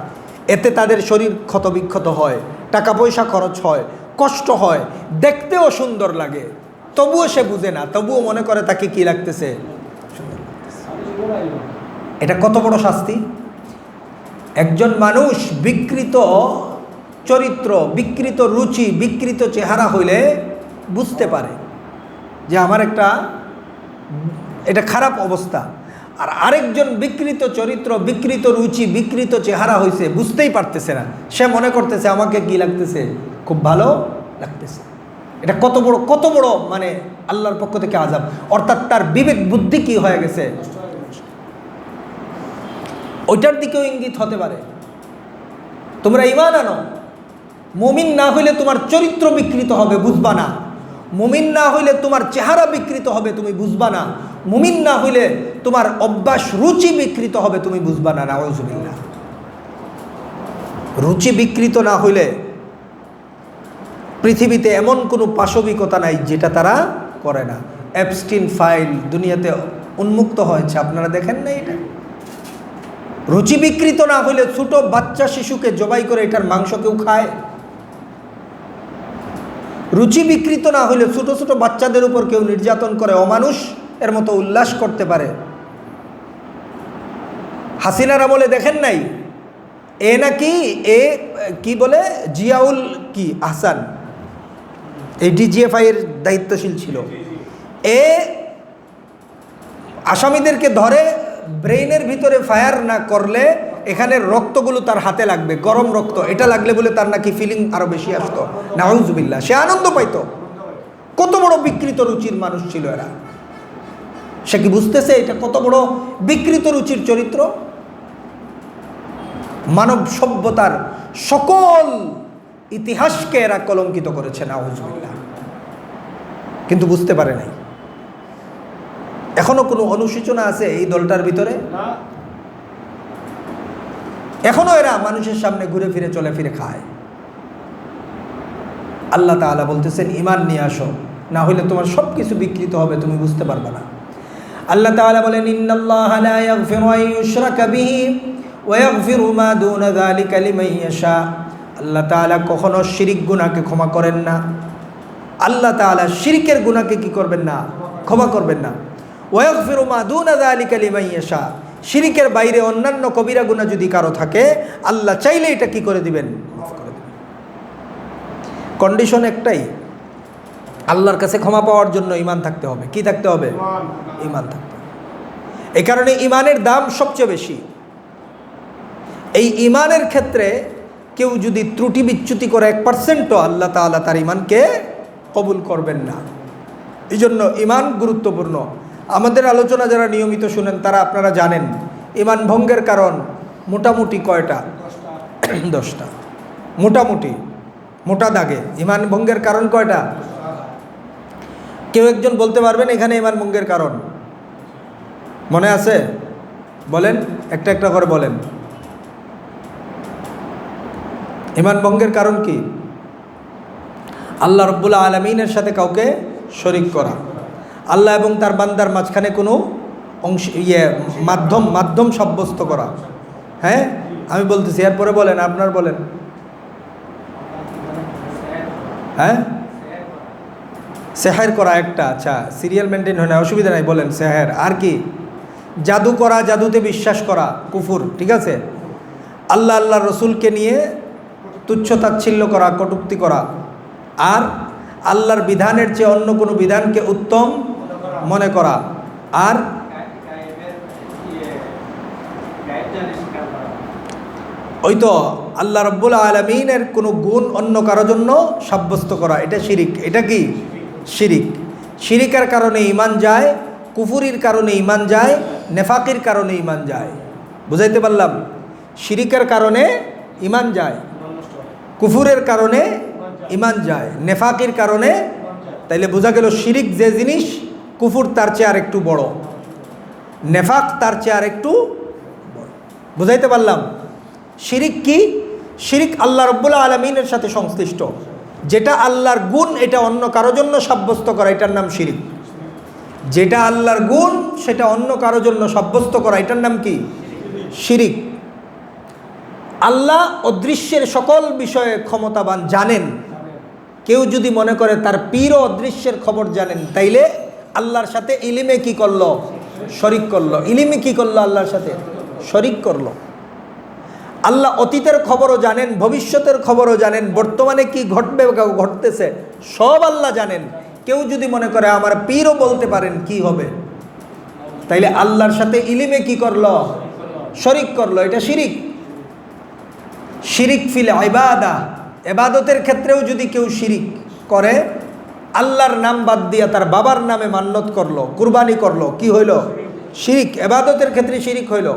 [SPEAKER 1] এতে তাদের শরীর ক্ষতবিক্ষত হয়, টাকা পয়সা খরচ হয়, কষ্ট হয়, দেখতেও সুন্দর লাগে, তবুও সে বুঝে না, তবুও মনে করে তাকে কি লাগতেছে, এটা কত বড় শাস্তি। একজন মানুষ বিকৃত চরিত্র, বিকৃত রুচি, বিকৃত চেহারা হইলে বুঝতে পারে যে আমার এটা খারাপ অবস্থা। আর আরেকজন বিকৃত চরিত্র, বিকৃত রুচি, বিকৃত চেহারা হয়েছে, বুঝতেই পারতেছে না, সে মনে করতেছে আমাকে কি লাগতেছে, খুব ভালো লাগতেছে। এটা কত বড় মানে আল্লাহর পক্ষ থেকে আযাব। অর্থাৎ তার বিবেক বুদ্ধি কি হয়ে গেছে, ওইটার দিকেও ইঙ্গিত হতে পারে। তোমরা ঈমান আনো, মুমিন না হইলে তোমার চরিত্র বিকৃত হবে, বুঝবা না। মুমিন না হইলে তোমার চেহারা বিকৃত হবে, তুমি বুঝবা না। মুমিন না হইলে তোমার অভ্যাস রুচি বিকৃত হবে, তুমি বুঝবা না। নাউযুবিল্লাহ। রুচি বিকৃত না হইলে পৃথিবীতে এমন কোনো পাশবিকতা নাই যেটা তারা করে না। অ্যাবস্টিন ফাইল দুনিয়াতে উন্মুক্ত হয়েছে, আপনারা দেখেন না এটা? রুচি বিকৃত না হইলে ছোট বাচ্চা শিশুকে জবাই করে এটার মাংস কেউ খায়? রুচি বিকৃত না হইলে ছোট ছোট বাচ্চাদের উপর কেউ নির্যাতন করে, অমানুষ এর মতো উল্লাস করতে পারে? হাসিনার আমলে দেখেন নাই, এ নাকি কি বলে জিয়াউল কি আহসান, এই ডিজিএফআই এর দায়িত্বশীল ছিল, এ আসামিদেরকে ধরে ব্রেইনের ভিতরে ফায়ার না করলে এখানের রক্তগুলো তার হাতে লাগবে, গরম রক্ত, এটা লাগলে বলে তার নাকি ফিলিং আরো বেশি আসতো। নাউযুবিল্লাহ। সে আনন্দ পাইতো। কত বড় বিকৃত রুচির মানুষ ছিল এরা। সে কি বুঝতেছে এটা কত বড় বিকৃত রুচির চরিত্র? মানব সভ্যতার সকল ইতিহাসকে এরা কলঙ্কিত করেছে। নাউযুবিল্লাহ। কিন্তু বুঝতে পারে নাই। এখনো কোনো অনুশোচনা আছে এই দলটার ভিতরে? এখনো এরা মানুষের সামনে ঘুরে ফিরে চলে ফিরে খায়। আল্লাহ তাআলা বলতেছেন ঈমান নিয়ে আসো, না হলে তোমার সব কিছু বিকৃত হবে, তুমি বুঝতে পারবে না। আল্লাহ তাআলা বলেন ইন্নাল্লাহা লা ইয়াগফিরু আন ইউশরাকা বিহি ওয়া ইয়াগফিরু মা দুনা যালিকা লিমান ইয়াশা। আল্লাহ তাআলা কখনো শিরক গুনাহকে ক্ষমা করেন না। আল্লাহ তাআলা শিরকের গুনাহকে কি করবেন না, ক্ষমা করবেন না। ওয়া ইয়াগফিরু মা দুনা যালিকা লিমান ইয়াশা। শিরকের বাইরে অন্যান্য কবিরা গুনাহ যদি কারো থাকে, আল্লাহ চাইলে এটা কি করে দিবেন, মাফ করে দিবেন। কন্ডিশন একটাই, আল্লাহর কাছে ক্ষমা পাওয়ার জন্য ঈমান থাকতে হবে। কি থাকতে হবে? ঈমান থাকতে হবে। এই কারণে ঈমানের দাম সবচেয়ে বেশি। এই ঈমানের ক্ষেত্রে কেউ যদি ত্রুটি বিচ্যুতি করে 1%ও, আল্লাহ তাআলা তার ঈমানকে কবুল করবেন না। এই জন্য ঈমান গুরুত্বপূর্ণ। আমাদের আলোচনা যারা নিয়মিত শুনেন তারা আপনারা জানেন ঈমান ভঙ্গের কারণ মোটামুটি কয়টা? 10টা। মোটামুটি, মোটা দাগে ঈমান ভঙ্গের কারণ কয়টা? কেউ একজন বলতে পারবেন এখানে ঈমান ভঙ্গের কারণ মনে আছে? বলেন, একটা একটা করে বলেন। ঈমান ভঙ্গের কারণ কি? আল্লাহ রাব্বুল আলামিনের সাথে কাউকে শরীক করা, আল্লাহ এবং তার বান্দার মাঝখানে কোনো অংশ মাধ্যম সাব্যস্ত করা। হ্যাঁ, আমি বলতেছি, এরপরে বলেন, আপনার বলেন। হ্যাঁ, সেহের করা একটা। আচ্ছা, সিরিয়াল মেনটেন হয় না, অসুবিধা নাই, বলেন সেহের। আর কি? জাদু করা, জাদুতে বিশ্বাস করা, কুফুর। ঠিক আছে। আল্লাহ রসুলকে নিয়ে তুচ্ছ তাচ্ছিল্য করা, কটূক্তি করা, আর আল্লাহর বিধানের চেয়ে অন্য কোনো বিধানকে উত্তম মনে করা, আর ওই তো আল্লাহ রাব্বুল আলামিনের কোনো গুণ অন্য কারো জন্য সাব্যস্ত করা, এটা শিরিক। এটা কি? শিরিক। শিরিকের কারণে ঈমান যায়, কুফুরির কারণে ঈমান যায়, নেফাকির কারণে ঈমান যায়। বুঝাইতে পারলাম? শিরিকের কারণে ঈমান যায়, কুফুরের কারণে ইমান যায়, নেফাকের কারণে। তাইলে বোঝা গেল শিরিক যে জিনিস, কুফুর তার চেয়ে আর একটু বড়, নেফাক তার চেয়ে আর একটু বড়। বুঝাইতে পারলাম? শিরিক কি? শিরিক আল্লাহ রাব্বুল আলামিনের সাথে সংশ্লিষ্ট, যেটা আল্লাহর গুণ এটা অন্য কারোর জন্য সাব্যস্ত করা, এটার নাম শিরিক। যেটা আল্লাহর গুণ সেটা অন্য কারোর জন্য সাব্যস্ত করা, এটার নাম কি? শিরিক। আল্লাহ অদৃশ্যের সকল বিষয়ে ক্ষমতাবান, জানেন। কেউ যদি মনে করে তার পীরও অদৃশ্যের খবর জানেন, তাইলে আল্লাহর সাথে ইলিমে কি করলো? শরিক করলো। ইলিমে কি করলো? আল্লাহর সাথে শরিক করলো। আল্লাহ অতীতের খবরও জানেন, ভবিষ্যতের খবরও জানেন, বর্তমানে কি ঘটবে ঘটতেছে সব আল্লাহ জানেন। কেউ যদি মনে করে আমার পীরও বলতে পারেন কি হবে, তাইলে আল্লাহর সাথে ইলিমে কি করলো? শরিক করলো। এটা শিরিক। শিরিক ফিল ইবাদা, ইবাদতের ক্ষেত্রেও যদি কেউ শিরিক করে, আল্লাহর নাম বাদ দিয়া তার বাবার নামে মান্নত করলো, কুরবানি করলো, কি হইল? শিরিক। ইবাদতের ক্ষেত্রে শিরিক হইল।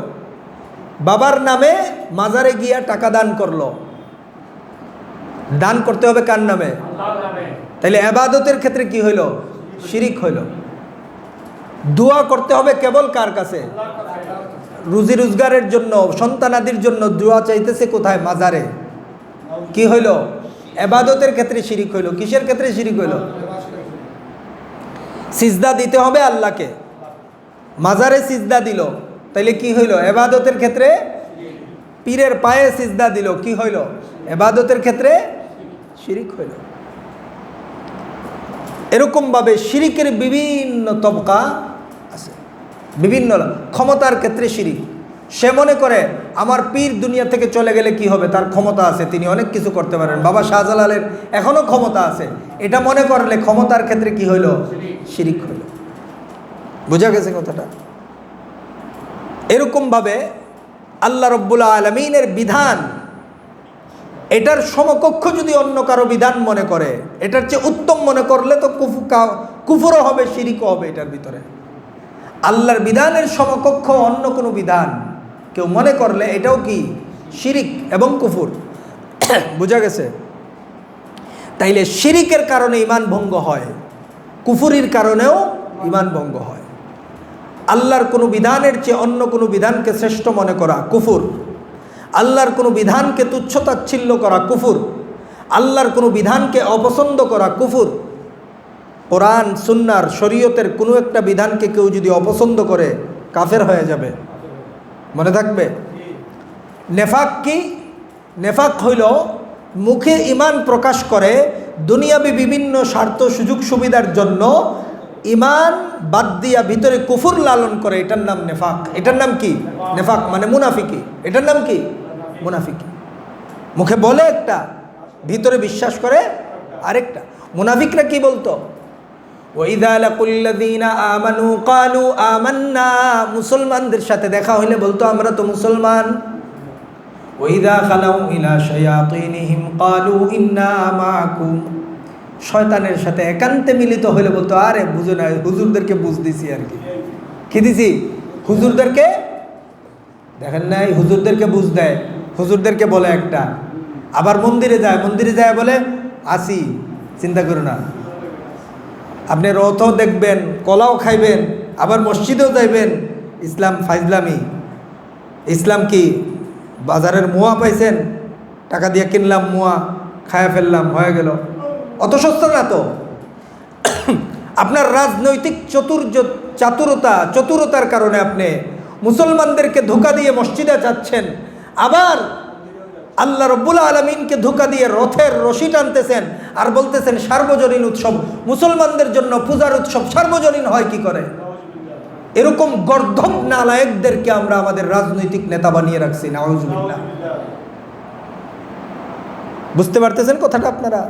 [SPEAKER 1] বাবার নামে মাজারে গিয়া টাকা দান করলো, দান করতে হবে কার নামে? তাইলে ইবাদতের ক্ষেত্রে কি হইল? শিরিক হইল। দোয়া করতে হবে কেবল কার কাছে? রুজি রোজগারের জন্য, সন্তানাদির জন্য দোয়া চাইতেছে কোথায়? মাজারে। কি হইল? ইবাদতের ক্ষেত্রে শিরিক হইল। কিসের ক্ষেত্রে শিরিক হইল? সিজদা দিতে হবে আল্লাহকে, মাজারে সিজদা দিল, তাইলে কি হইল? ইবাদতের ক্ষেত্রে। পীরের পায়ে সিজদা দিল, কি হইল? ইবাদতের ক্ষেত্রে শিরিক হইল। এরকমভাবে শিরিকের বিভিন্ন তবকা আছে, বিভিন্ন। ক্ষমতার ক্ষেত্রে শিরিক। সে মনে করে আমার পীর দুনিয়া থেকে চলে গেলে কি হবে? তার ক্ষমতা আছে, তিনি অনেক কিছু করতে পারেন। বাবা শাহজালালের এখনও ক্ষমতা আছে, এটা মনে করলে ক্ষমতার ক্ষেত্রে কি হইল? শিরিক হইল। বোঝা গেছে কথাটা? এরকমভাবে আল্লাহ রাব্বুল আলামিনের বিধান, এটার সমকক্ষ যদি অন্য কারো বিধান মনে করে, এটার চেয়ে উত্তম মনে করলে তো কুফরও হবে, শিরিকও হবে এটার ভিতরে। আল্লাহর বিধানের সমকক্ষ অন্য কোনো বিধান কেউ মনে করলে এটাও কি? শিরিক এবং কুফর। বোঝা গেছে? তাইলে শিরিকের কারণে ইমান ভঙ্গ হয়, কুফরির কারণেও ইমান ভঙ্গ হয়। আল্লাহর কোনো বিধানের চেয়ে অন্য কোনো বিধানকে শ্রেষ্ঠ মনে করা কুফর। আল্লাহর কোনো বিধানকে তুচ্ছতাচ্ছিল্য করা কুফর। আল্লাহর কোনো বিধানকে অপছন্দ করা কুফর। কোরআন সুন্নাহর শরীয়তের কোনো একটা বিধানকে কেউ যদি অপছন্দ করে, কাফের হয়ে যাবে। মনে থাকবে? নেফাক কি? নেফাক হইল মুখে ইমান প্রকাশ করে, দুনিয়াবি বিভিন্ন স্বার্থ সুযোগ সুবিধার জন্য ইমান বাদ দিয়া ভিতরে কুফর লালন করে, এটার নাম নেফাক। এটার নাম কি? নেফাক মানে মুনাফিকি। এটার নাম কি? মুনাফিকি। মুখে বলে একটা, ভিতরে বিশ্বাস করে আরেকটা। মুনাফিকরা কি বলতো? ওয়াইদা লাকুল্লাযীনা আমানু ক্বালু আমান্না, মুসলমানদের সাথে দেখা হইলে বলতো আমরা তো মুসলমান। ওয়াইদা খালাউ ইলা শায়াতিনহিম ক্বালু ইন্না মাআকুম, শয়তানের সাথে একান্তে মিলিত হইলে বলতো আরে বুঝো না, হুজুরদেরকে বুঝ দিছি আর কি। কি দিছি? হুজুরদেরকে। দেখেন নাই, হুজুরদেরকে বুঝ দেয়, হুজুরদেরকে বলে একটা, আবার মন্দিরে যায়, মন্দিরে যায় বলে আসি, চিন্তা করো না। আপনি রথও দেখবেন, কলাও খাইবেন, আবার মসজিদেও যাইবেন। ইসলাম ফাইজলামি। ইসলাম কি? বাজারের মোয়া পাইছেন, টাকা দিয়ে কিনলাম মোয়া, খায়া ফেললাম, হয়ে গেল। অত সস্তা না তো। আপনার রাজনৈতিক চতুরতার কারণে আপনি মুসলমানদেরকে ধোঁকা দিয়ে মসজিদে যাচ্ছেন, আবার আল্লাহ রাব্বুল আলামিনকে ধোঁকা দিয়ে রথের রশি টানতেছেন, আর বলতেছেন সার্বজনীন উৎসব, মুসলমানদের জন্য পূজার উৎসব সার্বজনীন হয় কি করে? এরকম গর্দভ নালায়েকদেরকে আমরা আমাদের রাজনৈতিক নেতা বানিয়ে রাখছি। নাউযুবিল্লাহ। বুঝতে পারতেছেন কথাটা আপনারা?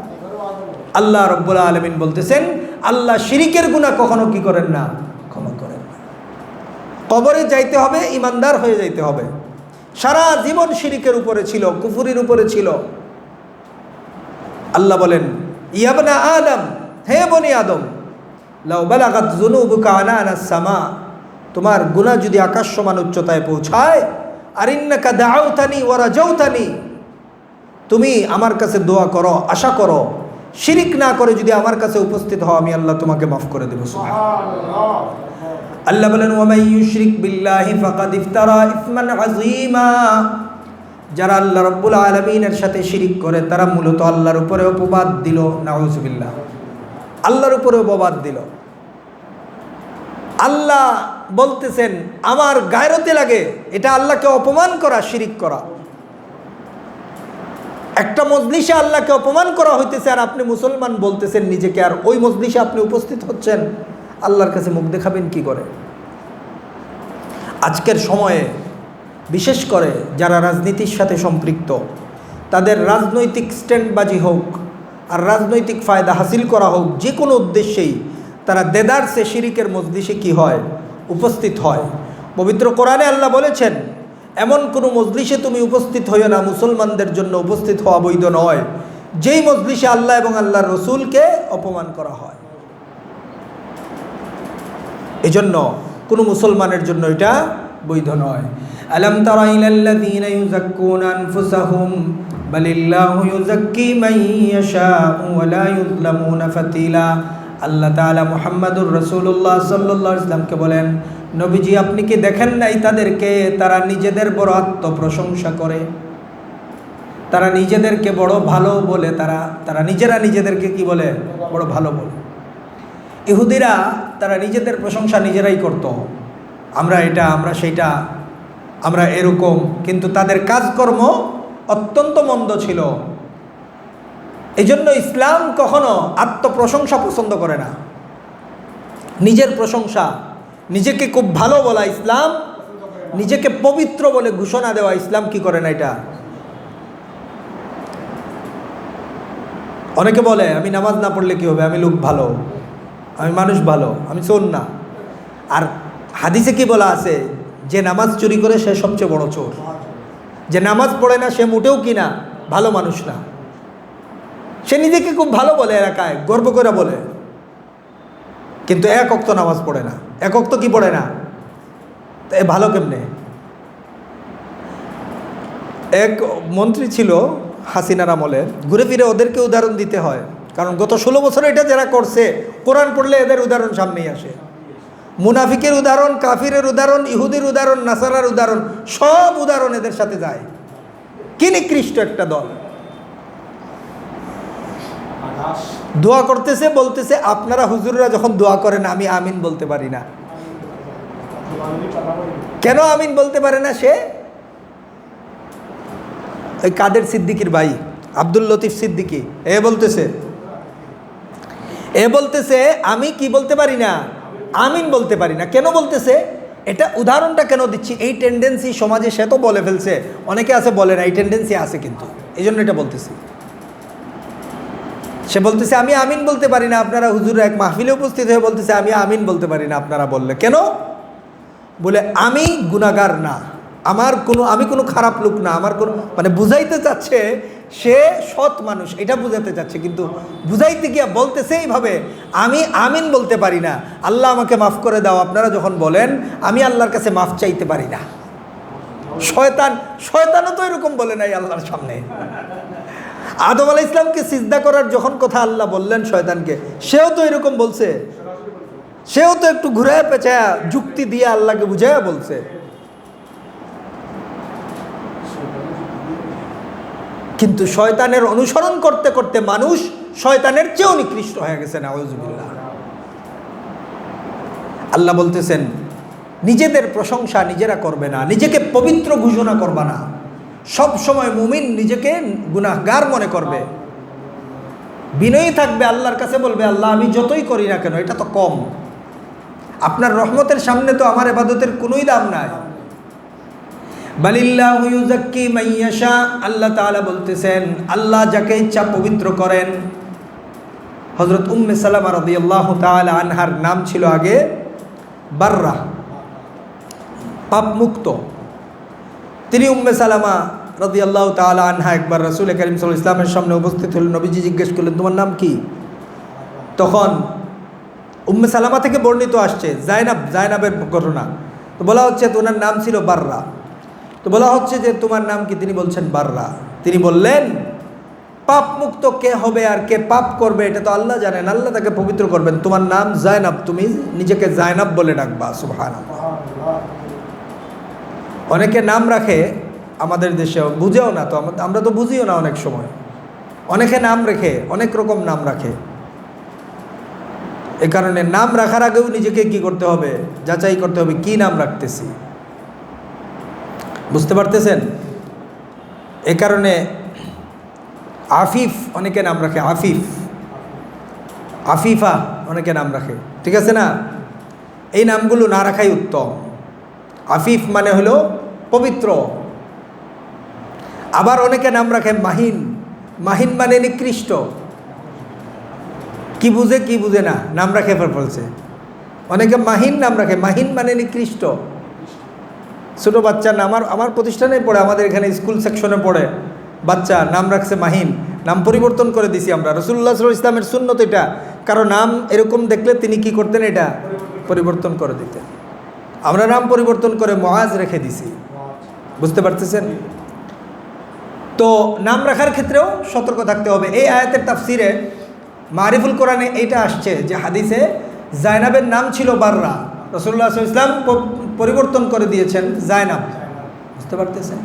[SPEAKER 1] আল্লাহ রাব্বুল আলামিন বলতেছেন আল্লাহ শিরিকের গুনাহ কখনো কি করেন না? ক্ষমা করেন না। কবরে যাইতে হবে, ইমানদার হয়ে যাইতে হবে। সারা জীবন শিরিকের উপরে ছিল, কুফরির উপরে ছিল। আল্লাহ বলেন ইয়া বনি আদম, হে বনি আদম, লাউ বালাগাত যুনুবুকা আনানাস সামা, তোমার গুনাহ যদি আকাশ সমান উচ্চতায় পৌঁছায়, আর ইন্নাকা দাউতানি ওয়া রাজাউতানি, তুমি আমার কাছে দোয়া করো, আশা করো, শিরিক না করে যদি আমার কাছে উপস্থিত হও, আমি আল্লাহ তোমাকে মাফ করে দেব। সুবহানাল্লাহ। আল্লাহ বলেন, ওয়া মান ইউশরিক বিল্লাহি ফাকাদ ইফতারা ইসমান আযীমা। যারা আল্লাহ রাব্বুল আলামিনের সাথে শিরিক করে তারা মূলত আল্লাহর উপরে অপবাদ দিল। নাউযুবিল্লাহ। আল্লাহর উপরে অপবাদ দিল। আল্লাহ বলতেছেন আমার গায়রতে লাগে, এটা আল্লাহকে অপমান করা, শিরিক করা। একটা মজলিসে আল্লাহকে অপমান করা হইতেছে আর আপনি মুসলমান বলতেছেন নিজেকে, আর ওই মজলিসে আপনি উপস্থিত হচ্ছেন, আল্লাহর কাছে মুখ দেখাবেন কি করে? আজকের সময়ে বিশেষ করে যারা রাজনীতির সাথে সম্পৃক্ত, তাদের রাজনৈতিক স্ট্যান্ডবাজি হোক আর রাজনৈতিক ফায়দা হাসিল করা হোক, যে কোনো উদ্দেশ্যেই তারা দেদারসে শিরিকের মজলিসে কি হয়? উপস্থিত হয়। পবিত্র কোরআনে আল্লাহ বলেছেন, এমন কোনো মজলিসে তুমি উপস্থিত হইও না, মুসলমানদের জন্য উপস্থিত হওয়া বৈধ নয়, যেই মজলিসে আল্লাহ এবং আল্লাহর রসুলকে অপমান করা হয়। এজন্য কোনো মুসলমানের জন্য এটা বৈধ নয়। আলাম তারা ইলাল্লাযীনা ইউযাক্কুনা আনফুসাহুম বালিল্লাহু ইউযাক্কি মান ইয়াশাউ ওয়া লা ইউযলামুনা ফাতিলা। আল্লাহ তাআলা মুহাম্মাদুর রাসূলুল্লাহ সাল্লাল্লাহু আলাইহি ওয়াসাল্লামকে বলেন, নবীজি আপনি কি দেখেন নাই তাদেরকে? তারা নিজেদের বড় আত্মপ্রশংসা করে, তারা নিজেদেরকে বড় ভালো বলে, তারা নিজেরা নিজেদেরকে কি বলে? বড় ভালো বলে। ইহুদিরা তারা নিজেদের প্রশংসা নিজেরাই করত, আমরা এটা, আমরা সেইটা, আমরা এরকম, কিন্তু তাদের কাজকর্ম অত্যন্ত মন্দ ছিল। এই জন্য ইসলাম কখনো আত্মপ্রশংসা পছন্দ করে না। নিজের প্রশংসা, নিজেকে খুব ভালো বলা ইসলাম, নিজেকে পবিত্র বলে ঘোষণা দেওয়া ইসলাম কি করে না এটা। অনেকে বলে আমি নামাজ না পড়লে কি হবে, আমি লোক ভালো, আমি মানুষ ভালো, আমি চোর না। আর হাদিসে কি বলা আছে? যে নামাজ চুরি করে সে সবচেয়ে বড় চোর, যে নামাজ পড়ে না সে মোটেও কি না, ভালো মানুষ না। সে নিজেকে খুব ভালো বলে, এলাকায় গর্ব করে বলে, কিন্তু এক ওয়াক্ত নামাজ পড়ে না, এক ওয়াক্ত কি পড়ে না, তো এ ভালো কেমনে? এক মন্ত্রী ছিল হাসিনার আমলে, ঘুরে ফিরে ওদেরকে উদাহরণ দিতে হয়, কারণ গত 16 বছরে এটা যারা করছে, কোরআন পড়লে এদের উদাহরণ সামনেই আসে। মুনাফিকের উদাহরণ, কাফিরের উদাহরণ, ইহুদির উদাহরণ, নাসারার উদাহরণ, সব উদাহরণ এদের সাথে যায়। কি নিকৃষ্ট একটা দল। দোয়া করতেছে, বলতেছে আপনারা হুজুররা যখন দোয়া করেন আমি আমিন বলতে পারি না। কেন আমিন বলতে পারে না সে? ওই কাদের সিদ্দিকির ভাই আব্দুল লতিফ সিদ্দিকি বলতেছে আমি কি বলতে পারি না, আমিন বলতে পারি না। কেন বলতেছে? এটা উদাহরণটা কেন দিচ্ছি? এই টেন্ডেন্সি সমাজে সে তো বলে ফেলছে, অনেকে আছে বলে না, এই টেন্ডেন্সি আছে কিন্তু, এই জন্য এটা বলতেছি। সে বলতেছে আমি আমিন বলতে পারি না, আপনারা হুজুররা এক মাহফিলে উপস্থিত হয়ে বলতেছে আমি আমিন বলতে পারি না আপনারা বললে। কেন? বলে আমি গুনাহগার না, আমি কোনো খারাপ লোক না, আমার কোনো, মানে বুঝাইতে চাচ্ছে সে সৎ মানুষ, এটা বুঝাতে চাচ্ছে, কিন্তু বুঝাইতে গিয়া বলতেছে এইভাবে আমি আমিন বলতে পারি না, আল্লাহ আমাকে মাফ করে দাও। আপনারা যখন বলেন আমি আল্লাহর কাছে মাফ চাইতে পারি না। শয়তানও তো এরকম বলে নাই আল্লাহর সামনে। আদম আলাইহিস ইসলামকে সিজদা করার যখন কথা আল্লাহ বললেন শয়তানকে, সেও তো এরকম বলছে, সেও তো একটু ঘুরায় পেঁচায়া যুক্তি দিয়ে আল্লাহকে বুঝায়া বলছে। কিন্তু শয়তানের অনুসরণ করতে করতে মানুষ শয়তানের চেয়েও নিকৃষ্ট হয়ে গেছে। নাউযুবিল্লাহ। আল্লাহ বলতেছেন নিজেদের প্রশংসা নিজেরা করবে না, নিজেকে পবিত্র ঘোষণা করবে না। সব সময় মুমিন নিজেকে গুনাহগার মনে করবে, বিনয়ী থাকবে, আল্লাহর কাছে বলবে আল্লাহ আমি যতই করি না কেন এটা তো কম, আপনার রহমতের সামনে তো আমার ইবাদতের কোনোই দাম নাই। বালিল্লাহু ইউযাক্কি মান ইয়াশা। আল্লাহ তাআলা বলতেছেন আল্লাহ যাকে ইচ্ছা পবিত্র করেন। হযরত উম্মে সালামা রাদিয়াল্লাহু তাআলা আনহার নাম ছিল আগে বাররা, পাপ মুক্ত। তিনি উম্মে সালামা রাদিয়াল্লাহু তাআলা আনহা একবার রাসূল করিম সাল্লাল্লাহু আলাইহি ওয়াসাল্লামের সামনে উপস্থিত হলেন। নবীজি জিজ্ঞেস করলেন তোমার নাম কি? তখন উম্মে সালামা থেকে বর্ণিত আসছে জায়নাবের ঘটনা। তো বলা হচ্ছে ওনার নাম ছিল বাররা। তো বলা হচ্ছে যে তোমার নাম কি? তিনি বলছেন বাররা। তিনি বললেন পাপ মুক্ত কে হবে আর কে পাপ করবে এটা তো আল্লাহ জানেন, আল্লাহ তাকে পবিত্র করবেন। তোমার নাম জায়নাব, তুমি নিজেকে জায়নাব বলে ডাকবা। সুবহানাল্লাহ। অনেকে নাম রাখে আমাদের দেশেও, বুঝেও না তো, আমরা তো বুঝিও না অনেক সময়। অনেকে নাম রেখে অনেক রকম নাম রাখে। এ কারণে নাম রাখার আগেও নিজেকে কি করতে হবে, যাচাই করতে হবে কি নাম রাখতেছি। বুঝতে পারতেছেন? এ কারণে আফিফ অনেকে নাম রাখে, আফিফ, আফিফা অনেকে নাম রাখে, ঠিক আছে না? এই নামগুলো না রাখাই উত্তম। আফিফ মানে হলো পবিত্র। আবার অনেকে নাম রাখে মাহিন, মাহিন মানে নিকৃষ্ট। কি বুঝে কি বুঝে না নাম রাখে ফেলছে। অনেকে মাহিন নাম রাখে, মাহিন মানে নিকৃষ্ট। ছোটো বাচ্চার নাম, আমার প্রতিষ্ঠানে পড়ে, আমাদের এখানে স্কুল সেকশনে পড়ে বাচ্চা নাম রাখছে মাহিন। নাম পরিবর্তন করে দিছি আমরা। রাসূলুল্লাহ সাল্লাল্লাহু আলাইহি ওয়াসাল্লামের সুন্নত এটা, কারো নাম এরকম দেখলে তিনি কি করতেন, এটা পরিবর্তন করে দিতেন। আমরা নাম পরিবর্তন করে মুআজ রেখে দিছি। বুঝতে পারতেছেন? তো নাম রাখার ক্ষেত্রেও সতর্ক থাকতে হবে। এই আয়াতের তাফসিরে মারিফুল কোরআনে এইটা আসছে যে হাদিসে জায়নাবের নাম ছিল বাররা, রাসূলুল্লাহ সাল্লাল্লাহু আলাইহি ওয়াসাল্লাম পরিবর্তন করে দিয়েছেন জায়নাব। বুঝতে পারতেছেন?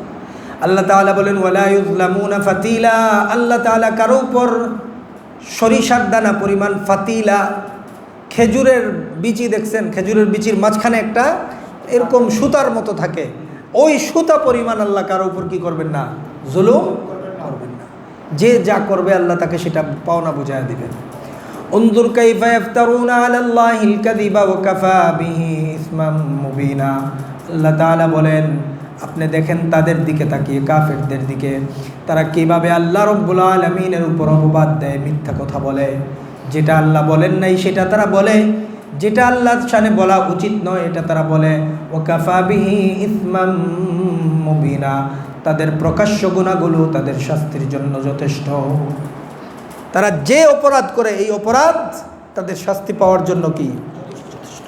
[SPEAKER 1] আল্লাহ তাআলা বলেন ওয়ালা ইউযলামুনা ফাতিলা, আল্লাহ তাআলা কারো উপর সরিষার দানা পরিমাণ, ফাতিলা খেজুরের বিচি দেখছেন, খেজুরের বিচির মাঝখানে একটা এরকম সুতার মতো থাকে, ওই সুতা পরিমাণ আল্লাহ কারো উপর কি করবেন না, জুলুম করবেন না। যে যা করবে আল্লাহ তাকে সেটা পাওনা বুঝায় দিবেন। উনজুর কাইফা ইফতারুনা আলাল্লাহিল কাযিবা ওয়া কাফা বিহি ইসমান মুবিনা। আল্লাহ তাআলা বলেন আপনি দেখেন তাদের দিকে তাকিয়ে, কাফেরদের দিকে, তারা কিভাবে আল্লাহ রাব্বুল আলামিনের উপর অপবাদ দেয়, মিথ্যা কথা বলে। যেটা আল্লাহ বলেন নাই সেটা তারা বলে, যেটা আল্লাহর শানে বলা উচিত নয় এটা তারা বলে। ওয়া কাফা বিহি ইসমান মুবিনা, তাদের প্রকাশ্য গুনাহগুলো তাদের শাস্তির জন্য যথেষ্ট। তারা যে অপরাধ করে এই অপরাধ তাদের শাস্তি পাওয়ার জন্য কি যথেষ্ট।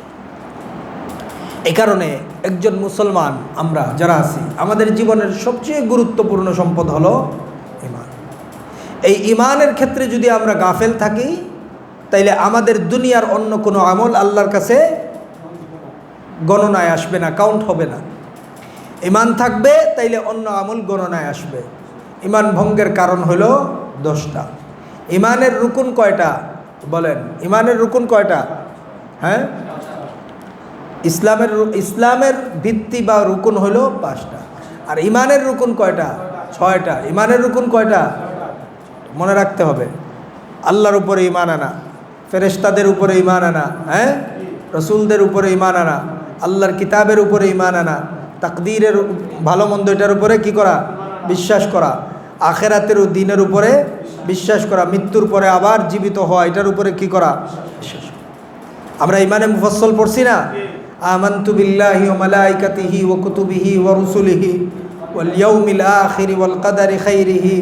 [SPEAKER 1] এই কারণে একজন মুসলমান আমরা যারা আছি, আমাদের জীবনের সবচেয়ে গুরুত্বপূর্ণ সম্পদ হলো ঈমান। এই ঈমানের ক্ষেত্রে যদি আমরা গাফেল থাকি তাইলে আমাদের দুনিয়ার অন্য কোনো আমল আল্লাহর কাছে গণনায় আসবে না, কাউন্ট হবে না। ঈমান থাকবে তাইলে অন্য আমল গণনায় আসবে। ঈমান ভঙ্গের কারণ হলো 10টা। ঈমানের রুকুন কয়টা বলেন? ঈমানের রুকুন কয়টা? হ্যাঁ, ইসলামের ভিত্তি বা রুকুন হলো 5টা। আর ঈমানের রুকুন কয়টা? 6টা। ঈমানের রুকুন কয়টা মনে রাখতে হবে? আল্লাহর উপরে ঈমান আনা, ফেরেশতাদের উপরে ঈমান আনা, হ্যাঁ, রসুলদের উপরে ঈমান আনা, আল্লাহর কিতাবের উপরে ঈমান আনা, তাকদীরের ভালো মন্দ এটার উপরে কি করা? বিশ্বাস করা। আখেরাতের দিনের উপরে বিশ্বাস করা। মৃত্যুর পরে আবার জীবিত হওয়া, এটার উপরে কি করা? বিশ্বাস করা। আমরা ঈমানে মুফাসসাল পড়ছি না? আমানতু বিল্লাহি ওয়া মালাইকাতিহি ওয়া কুতুবিহি ওয়া রুসুলিহি ওয়াল ইয়াউমিল আখিরি ওয়াল কদরি খাইরিহি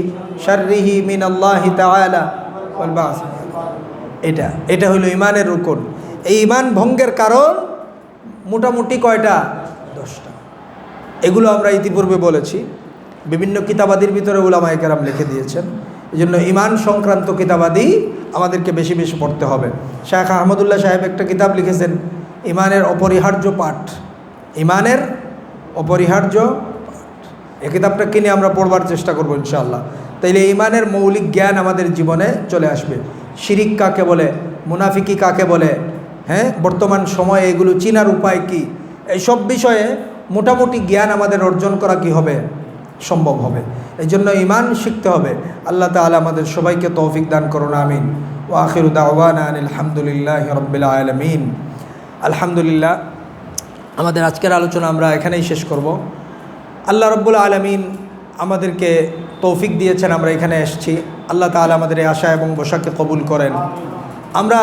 [SPEAKER 1] শাররিহি মিনাল্লাহি তাআলা ওয়াল বা'স। এটা হলো ঈমানের রুকুন। এই ঈমান ভঙ্গের কারণ মোটামুটি কয়টা? 10টা। এগুলো আমরা ইতিপূর্বে বলেছি। বিভিন্ন কিতাবাদির ভিতরে উলামায়ে কেরাম লিখে দিয়েছেন। এই জন্য ঈমান সংক্রান্ত কিতাবাদি আমাদেরকে বেশি বেশি পড়তে হবে। শায়খ আহমদুল্লাহ সাহেব একটা কিতাব লিখেছেন ঈমানের অপরিহার্য পাঠ। ঈমানের অপরিহার্য পাঠ। এই কিতাবটা কিনে আমরা পড়বার চেষ্টা করবো ইনশাআল্লাহ। তাইলে ঈমানের মৌলিক জ্ঞান আমাদের জীবনে চলে আসবে। শিরিক কাকে বলে, মুনাফিকি কাকে বলে, হ্যাঁ, বর্তমান সময়ে এগুলো চিনার উপায় কি, এইসব বিষয়ে মোটামুটি জ্ঞান আমাদের অর্জন করা কি হবে? সম্ভব হবে। এই জন্য ঈমান শিখতে হবে। আল্লাহ তাআলা আমাদের সবাইকে তৌফিক দান করুন, আমিন। ওয়া আখিরু দাওয়ানা আনিল হামদুলিল্লাহি রাব্বিল আলামিন। আলহামদুলিল্লাহ, আমাদের আজকের আলোচনা আমরা এখানেই শেষ করব। আল্লাহ রাব্বুল আলামিন আমাদেরকে তৌফিক দিয়েছেন, আমরা এখানে এসেছি। আল্লাহ তাআলা আমাদের এই আশা এবং বসাকে কবুল করেন। আমরা